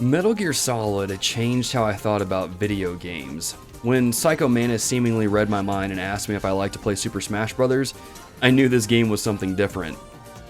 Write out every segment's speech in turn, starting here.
Metal Gear Solid changed how I thought about video games. When Psycho Mantis seemingly read my mind and asked me if I liked to play Super Smash Bros., I knew this game was something different.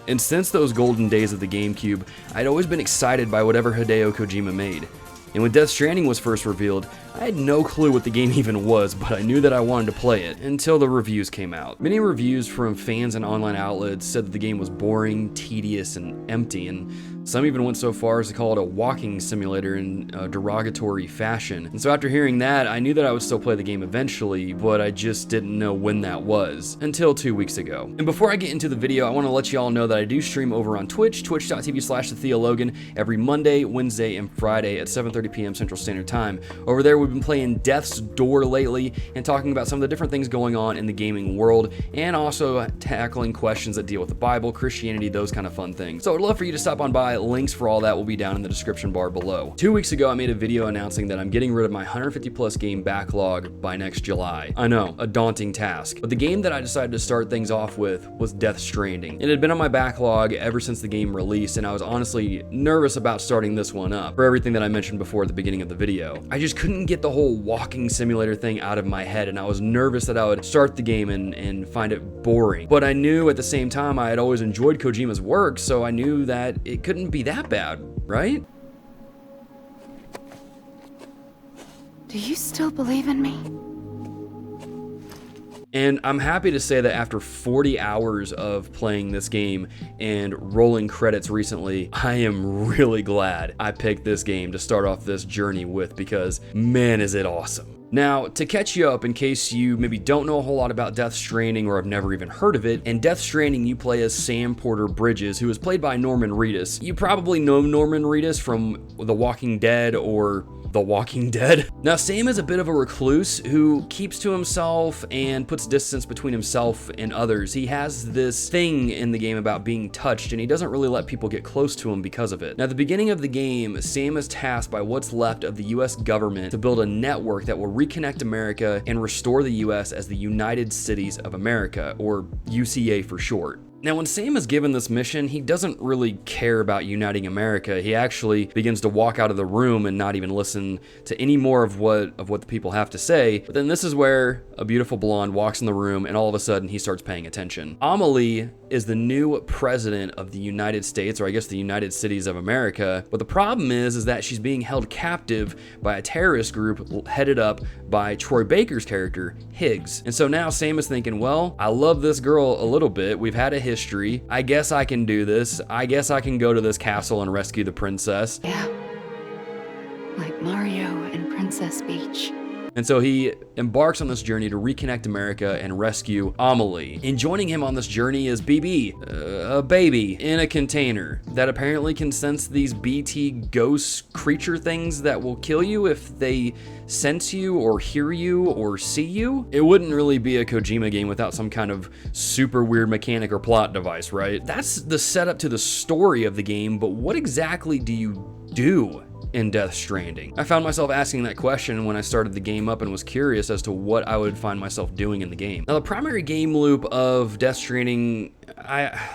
And since those golden days of the GameCube, I'd always been excited by whatever Hideo Kojima made. And when Death Stranding was first revealed, I had no clue what the game even was, but I knew that I wanted to play it, until the reviews came out. Many reviews from fans and online outlets said that the game was boring, tedious, and empty, and some even went so far as to call it a walking simulator in a derogatory fashion. And so after hearing that, I knew that I would still play the game eventually, but I just didn't know when that was, until 2 weeks ago. And before I get into the video, I want to let you all know that I do stream over on Twitch, twitch.tv/thetheologan, every Monday, Wednesday, and Friday at 7:30 p.m. Central Standard Time. Over there, we've been playing Death's Door lately and talking about some of the different things going on in the gaming world, and also tackling questions that deal with the Bible, Christianity, those kind of fun things. So I'd love for you to stop on by. Links for all that will be down in the description bar below. 2 weeks ago, I made a video announcing that I'm getting rid of my 150 plus game backlog by next July. I know, a daunting task, but the game that I decided to start things off with was Death Stranding. It had been on my backlog ever since the game released, and I was honestly nervous about starting this one up for everything that I mentioned before at the beginning of the video. I just couldn't get the whole walking simulator thing out of my head, and I was nervous that I would start the game and find it boring. But I knew at the same time I had always enjoyed Kojima's work, so I knew that it couldn't be that bad, right? Do you still believe in me? And I'm happy to say that after 40 hours of playing this game and rolling credits recently, I am really glad I picked this game to start off this journey with, because man, is it awesome. Now, to catch you up in case you maybe don't know a whole lot about Death Stranding or have never even heard of it, in Death Stranding you play as Sam Porter Bridges, who is played by Norman Reedus. You probably know Norman Reedus from The Walking Dead or The Walking Dead. Now, Sam is a bit of a recluse who keeps to himself and puts distance between himself and others. He has this thing in the game about being touched, and he doesn't really let people get close to him because of it. Now, at the beginning of the game, Sam is tasked by what's left of the US government to build a network that will reconnect America and restore the US as the United Cities of America, or UCA for short. Now, when Sam is given this mission, he doesn't really care about uniting America. He actually begins to walk out of the room and not even listen to any more of what the people have to say. But then this is where a beautiful blonde walks in the room, and all of a sudden he starts paying attention. Amelie is the new president of the United States, or I guess the United Cities of America. But the problem is that she's being held captive by a terrorist group headed up by Troy Baker's character, Higgs. And so now Sam is thinking, well, I love this girl a little bit. We've had a history. I guess I can do this. I guess I can go to this castle and rescue the princess. Yeah. Like Mario and Princess Peach. And so he embarks on this journey to reconnect America and rescue Amelie. And joining him on this journey is BB, a baby in a container that apparently can sense these BT ghost creature things that will kill you if they sense you or hear you or see you. It wouldn't really be a Kojima game without some kind of super weird mechanic or plot device, right? That's the setup to the story of the game, but what exactly do you do in Death Stranding? I found myself asking that question when I started the game up and was curious as to what I would find myself doing in the game. Now, the primary game loop of Death Stranding,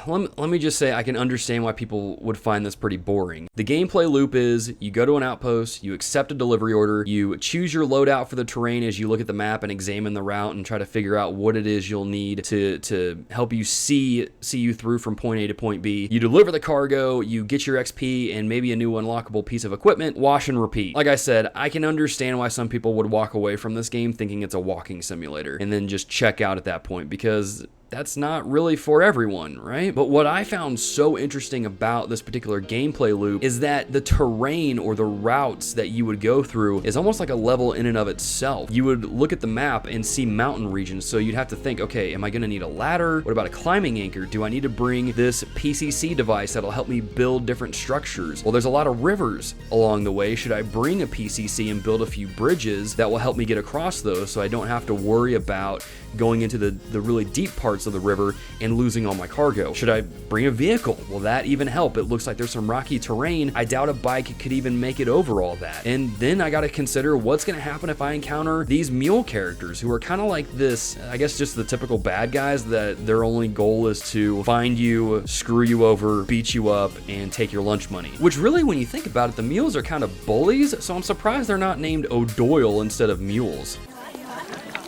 let me just say I can understand why people would find this pretty boring. The gameplay loop is you go to an outpost, you accept a delivery order, you choose your loadout for the terrain as you look at the map and examine the route and try to figure out what it is you'll need to help you see you through from point A to point B. You deliver the cargo, you get your XP and maybe a new unlockable piece of equipment, wash and repeat. Like I said, I can understand why some people would walk away from this game thinking it's a walking simulator and then just check out at that point, because that's not really for everyone, right? But what I found so interesting about this particular gameplay loop is that the terrain or the routes that you would go through is almost like a level in and of itself. You would look at the map and see mountain regions, so you'd have to think, okay, am I gonna need a ladder? What about a climbing anchor? Do I need to bring this PCC device that'll help me build different structures? Well, there's a lot of rivers along the way. Should I bring a PCC and build a few bridges that will help me get across those so I don't have to worry about going into the really deep parts of the river and losing all my cargo? Should I bring a vehicle? Will that even help? It looks like there's some rocky terrain. I doubt a bike could even make it over all that. And then I gotta consider what's gonna happen if I encounter these mule characters who are kind of like this, I guess just the typical bad guys that their only goal is to find you, screw you over, beat you up, and take your lunch money. Which really, when you think about it, the mules are kind of bullies, so I'm surprised they're not named O'Doyle instead of mules.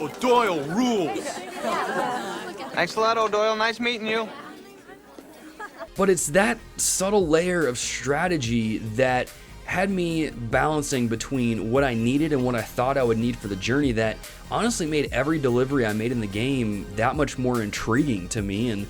O'Doyle rules! Thanks a lot, O'Doyle. Nice meeting you. But it's that subtle layer of strategy that had me balancing between what I needed and what I thought I would need for the journey that honestly made every delivery I made in the game that much more intriguing to me, and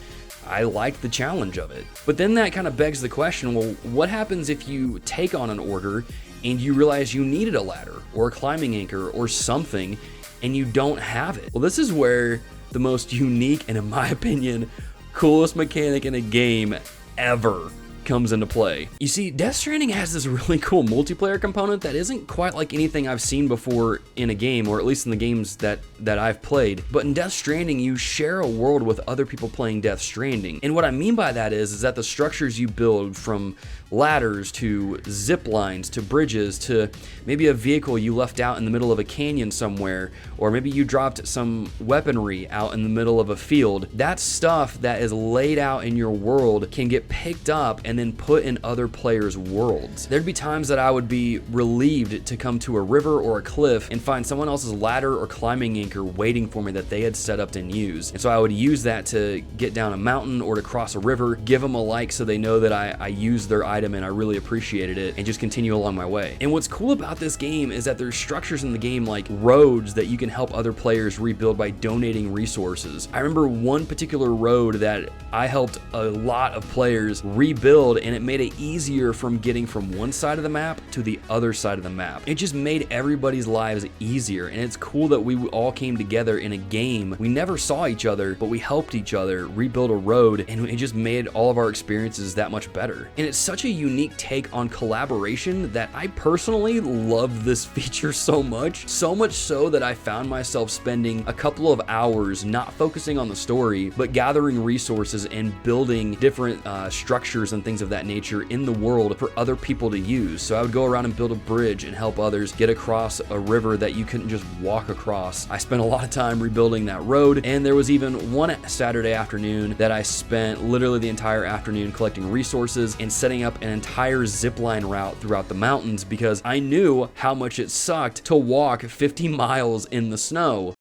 I liked the challenge of it. But then that kind of begs the question, well, what happens if you take on an order and you realize you needed a ladder or a climbing anchor or something and you don't have it? Well, this is where the most unique and, in my opinion, coolest mechanic in a game ever comes into play. You see, Death Stranding has this really cool multiplayer component that isn't quite like anything I've seen before in a game, or at least in the games that I've played. But in Death Stranding, you share a world with other people playing Death Stranding. And what I mean by that is that the structures you build, from ladders to zip lines to bridges to maybe a vehicle you left out in the middle of a canyon somewhere, or maybe you dropped some weaponry out in the middle of a field, that stuff that is laid out in your world can get picked up and then put in other players' worlds. There'd be times that I would be relieved to come to a river or a cliff and find someone else's ladder or climbing anchor waiting for me that they had set up and used. And so I would use that to get down a mountain or to cross a river, give them a like so they know that I used their item and I really appreciated it, and just continue along my way. And what's cool about this game is that there's structures in the game like roads that you can help other players rebuild by donating resources. I remember one particular road that I helped a lot of players rebuild, and it made it easier from getting from one side of the map to the other side of the map. It just made everybody's lives easier, and it's cool that we all came together in a game. We never saw each other, but we helped each other rebuild a road, and it just made all of our experiences that much better. And it's such a unique take on collaboration that I personally love this feature so much so that I found myself spending a couple of hours not focusing on the story, but gathering resources and building different structures and things of that nature in the world for other people to use. So I would go around and build a bridge and help others get across a river that you couldn't just walk across. I spent a lot of time rebuilding that road, and there was even one Saturday afternoon that I spent literally the entire afternoon collecting resources and setting up an entire zipline route throughout the mountains because I knew how much it sucked to walk 50 miles in the snow.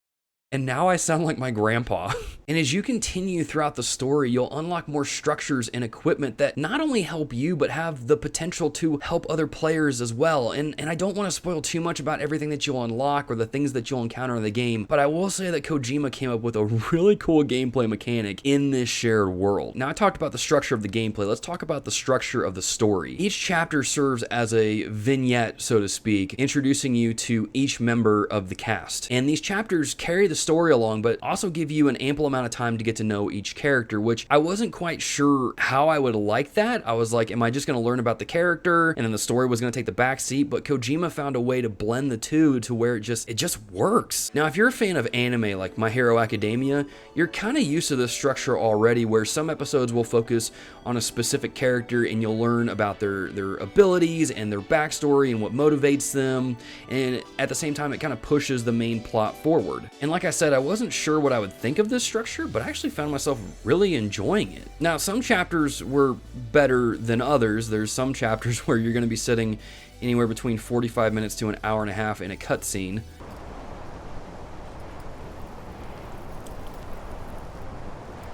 And now I sound like my grandpa. And as you continue throughout the story, you'll unlock more structures and equipment that not only help you, but have the potential to help other players as well. And I don't want to spoil too much about everything that you'll unlock or the things that you'll encounter in the game, but I will say that Kojima came up with a really cool gameplay mechanic in this shared world. Now, I talked about the structure of the gameplay. Let's talk about the structure of the story. Each chapter serves as a vignette, so to speak, introducing you to each member of the cast. And these chapters carry the story along, but also give you an ample amount of time to get to know each character, which I wasn't quite sure how I would like that. I was like, am I just going to learn about the character and then the story was going to take the back seat? But Kojima found a way to blend the two to where it just works. Now, if you're a fan of anime like My Hero Academia, you're kind of used to this structure already, where some episodes will focus on a specific character and you'll learn about their abilities and their backstory and what motivates them, and at the same time it kind of pushes the main plot forward. And like I said, I wasn't sure what I would think of this structure, but I actually found myself really enjoying it. Now, some chapters were better than others. There's some chapters where you're going to be sitting anywhere between 45 minutes to an hour and a half in a cutscene.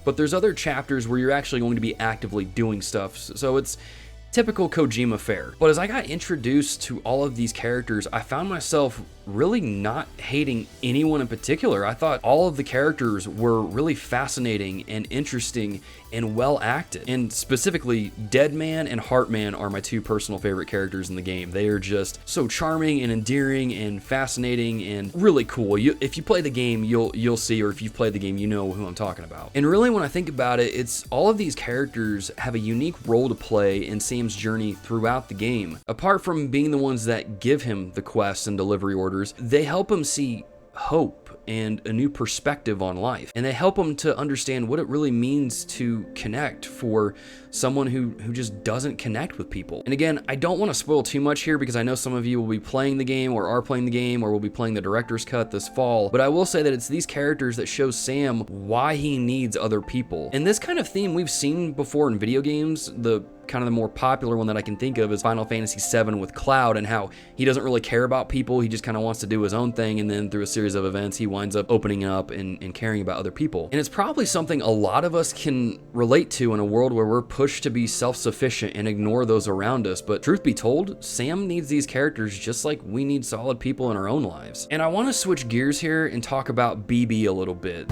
But there's other chapters where you're actually going to be actively doing stuff, so it's typical Kojima fare. But as I got introduced to all of these characters, I found myself really not hating anyone in particular. I thought all of the characters were really fascinating and interesting and well acted. And specifically, Deadman and Heartman are my two personal favorite characters in the game. They are just so charming and endearing and fascinating and really cool. If you play the game, you'll see, or if you've played the game, you know who I'm talking about. And really, when I think about it, it's all of these characters have a unique role to play in Sam's journey throughout the game. Apart from being the ones that give him the quests and delivery orders, they help him see hope and a new perspective on life. And they help them to understand what it really means to connect for someone who just doesn't connect with people. And again, I don't want to spoil too much here because I know some of you will be playing the game or are playing the game or will be playing the director's cut this fall, but I will say that it's these characters that show Sam why he needs other people. And this kind of theme we've seen before in video games. The kind of the more popular one that I can think of is Final Fantasy VII with Cloud, and how he doesn't really care about people. He just kind of wants to do his own thing, and then through a series of events, he winds up opening up and caring about other people. And it's probably something a lot of us can relate to in a world where we're pushed to be self-sufficient and ignore those around us. But truth be told, Sam needs these characters just like we need solid people in our own lives. And I want to switch gears here and talk about BB a little bit.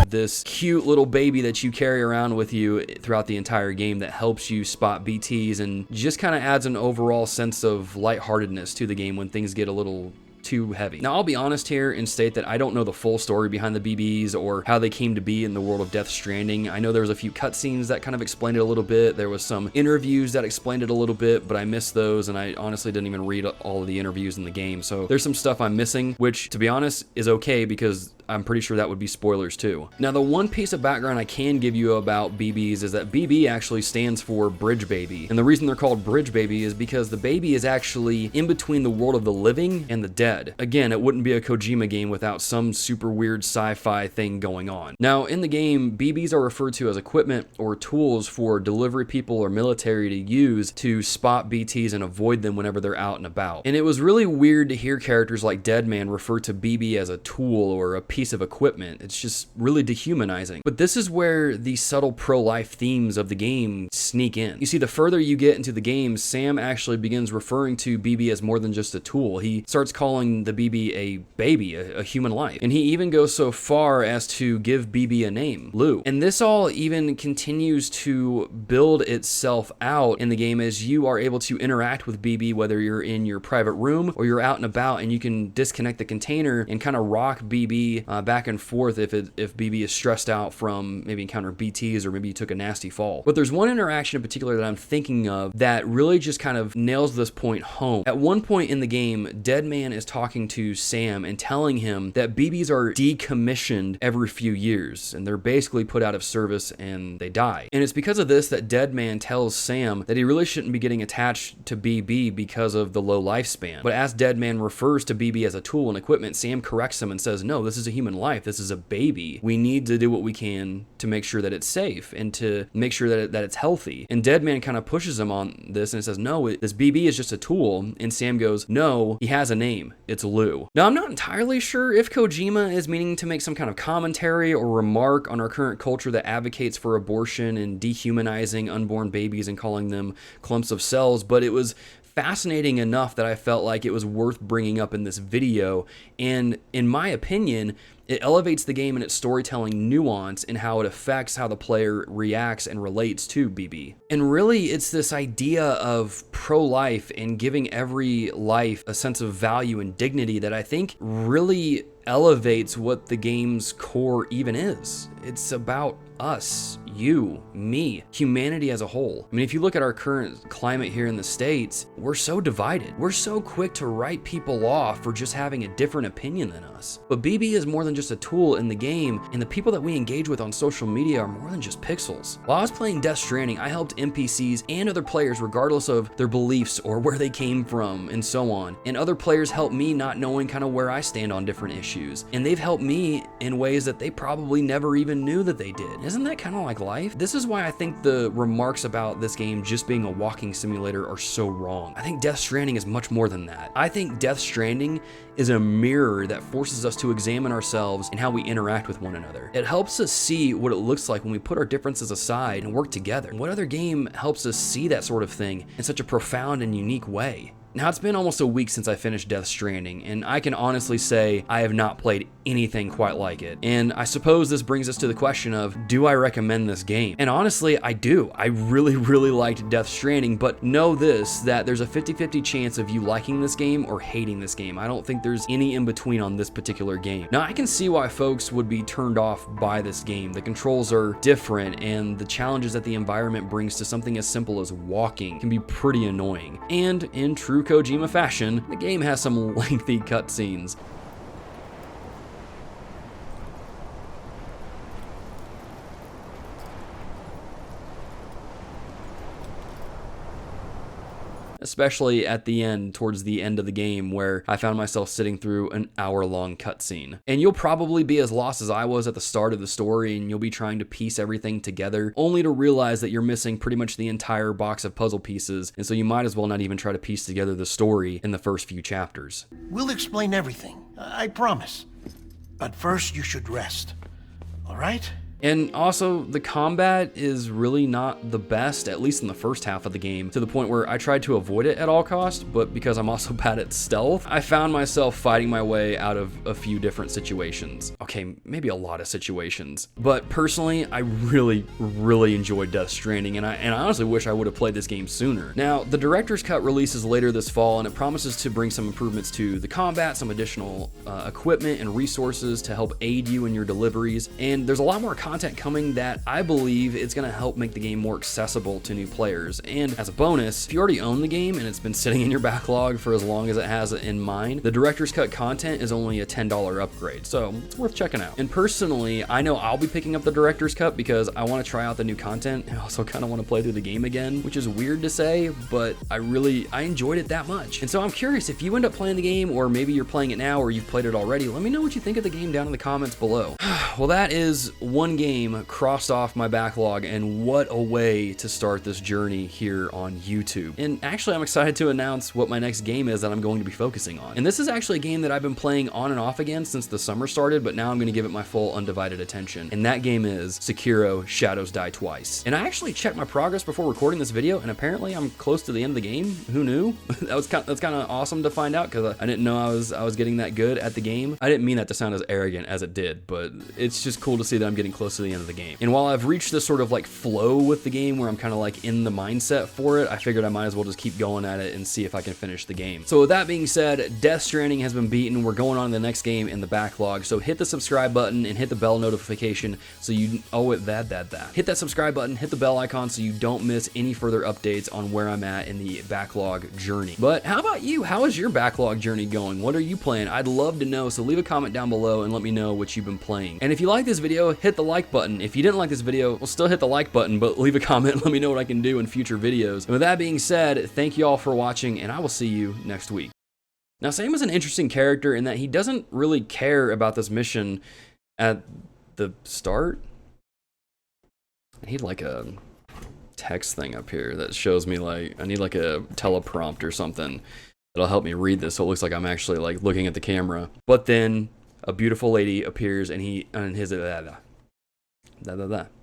This cute little baby that you carry around with you throughout the entire game that helps you spot BTs and just kind of adds an overall sense of lightheartedness to the game when things get a little too heavy. Now, I'll be honest here and state that I don't know the full story behind the BBs or how they came to be in the world of Death Stranding. I know there was a few cutscenes that kind of explained it a little bit. There was some interviews that explained it a little bit, but I missed those, and I honestly didn't even read all of the interviews in the game. So there's some stuff I'm missing, which, to be honest, is okay because I'm pretty sure that would be spoilers too. Now, the one piece of background I can give you about BBs is that BB actually stands for Bridge Baby. And the reason they're called Bridge Baby is because the baby is actually in between the world of the living and the dead. Again, it wouldn't be a Kojima game without some super weird sci-fi thing going on. Now, in the game, BBs are referred to as equipment or tools for delivery people or military to use to spot BTs and avoid them whenever they're out and about. And it was really weird to hear characters like Deadman refer to BB as a tool or a piece of equipment. It's just really dehumanizing. But this is where the subtle pro-life themes of the game sneak in. You see, the further you get into the game, Sam actually begins referring to BB as more than just a tool. He starts calling the BB a baby, a human life. And he even goes so far as to give BB a name, Lou. And this all even continues to build itself out in the game as you are able to interact with BB, whether you're in your private room or you're out and about, and you can disconnect the container and kind of rock BB back and forth if BB is stressed out from maybe encountering BTs or maybe you took a nasty fall. But there's one interaction in particular that I'm thinking of that really just kind of nails this point home. At one point in the game, Deadman is talking to Sam and telling him that BBs are decommissioned every few years and they're basically put out of service and they die. And it's because of this that Deadman tells Sam that he really shouldn't be getting attached to BB because of the low lifespan. But as Deadman refers to BB as a tool and equipment, Sam corrects him and says, no, this is a human life. This is a baby. We need to do what we can to make sure that it's safe and to make sure that it's healthy. And Deadman kind of pushes him on this and says, no, this BB is just a tool. And Sam goes, no, he has a name. It's Lou. Now, I'm not entirely sure if Kojima is meaning to make some kind of commentary or remark on our current culture that advocates for abortion and dehumanizing unborn babies and calling them clumps of cells, but it was fascinating enough that I felt like it was worth bringing up in this video. And in my opinion, it elevates the game in its storytelling nuance and how it affects how the player reacts and relates to BB. And really, it's this idea of pro-life and giving every life a sense of value and dignity that I think really elevates what the game's core even is. It's about us, you, me, humanity as a whole. I mean, if you look at our current climate here in the States, we're so divided. We're so quick to write people off for just having a different opinion than us. But BB is more than just a tool in the game, and the people that we engage with on social media are more than just pixels. While I was playing Death Stranding, I helped NPCs and other players regardless of their beliefs or where they came from and so on. And other players helped me not knowing kind of where I stand on different issues. And they've helped me in ways that they probably never even knew that they did. Isn't that kind of like life? This is why I think the remarks about this game just being a walking simulator are so wrong. I think Death Stranding is much more than that. I think Death Stranding is a mirror that forces us to examine ourselves and how we interact with one another. It helps us see what it looks like when we put our differences aside and work together. What other game helps us see that sort of thing in such a profound and unique way? Now, it's been almost a week since I finished Death Stranding, and I can honestly say I have not played anything quite like it. And I suppose this brings us to the question of, do I recommend this game? And honestly, I do. I really, really liked Death Stranding, but know this, that there's a 50-50 chance of you liking this game or hating this game. I don't think there's any in between on this particular game. Now, I can see why folks would be turned off by this game. The controls are different, and the challenges that the environment brings to something as simple as walking can be pretty annoying. And in true Kojima fashion, the game has some lengthy cutscenes. Especially at the end, towards the end of the game, where I found myself sitting through an hour-long cutscene. And you'll probably be as lost as I was at the start of the story, and you'll be trying to piece everything together, only to realize that you're missing pretty much the entire box of puzzle pieces, and so you might as well not even try to piece together the story in the first few chapters. We'll explain everything, I promise. But first, you should rest. All right? And also, the combat is really not the best, at least in the first half of the game, to the point where I tried to avoid it at all costs, but because I'm also bad at stealth, I found myself fighting my way out of a few different situations. Okay, maybe a lot of situations. But personally, I really, really enjoyed Death Stranding, and I honestly wish I would have played this game sooner. Now, the Director's Cut releases later this fall, and it promises to bring some improvements to the combat, some additional equipment and resources to help aid you in your deliveries, and there's a lot more content coming that I believe is going to help make the game more accessible to new players. And as a bonus, if you already own the game and it's been sitting in your backlog for as long as it has in mind, the Director's Cut content is only a $10 upgrade, so it's worth checking out. And personally, I know I'll be picking up the Director's Cut because I want to try out the new content and also kind of want to play through the game again, which is weird to say, but I enjoyed it that much. And so I'm curious, if you end up playing the game, or maybe you're playing it now or you've played it already, let me know what you think of the game down in the comments below. Well, that is one game crossed off my backlog, and what a way to start this journey here on YouTube. And actually, I'm excited to announce what my next game is that I'm going to be focusing on. And this is actually a game that I've been playing on and off again since the summer started, but now I'm going to give it my full undivided attention. And that game is Sekiro: Shadows Die Twice. And I actually checked my progress before recording this video, and apparently I'm close to the end of the game. Who knew? That's kind of awesome to find out, because I didn't know I was getting that good at the game. I didn't mean that to sound as arrogant as it did, but it's just cool to see that I'm getting close to the end of the game. And while I've reached this sort of like flow with the game where I'm kind of like in the mindset for it, I figured I might as well just keep going at it and see if I can finish the game. So with that being said, Death Stranding has been beaten. We're going on to the next game in the backlog. So hit the subscribe button and hit the bell notification so you, hit that subscribe button, hit the bell icon so you don't miss any further updates on where I'm at in the backlog journey. But how about you? How is your backlog journey going? What are you playing? I'd love to know, so leave a comment down below and let me know what you've been playing. And if you like this video, hit the like button. If you didn't like this video, well, still hit the like button, but leave a comment and let me know what I can do in future videos. And with that being said, thank you all for watching, and I will see you next week. Now, Sam is an interesting character in that he doesn't really care about this mission at the start. I need like a text thing up here that shows me, like, I need like a teleprompt or something that'll help me read this so it looks like I'm actually like looking at the camera. But then a beautiful lady appears and his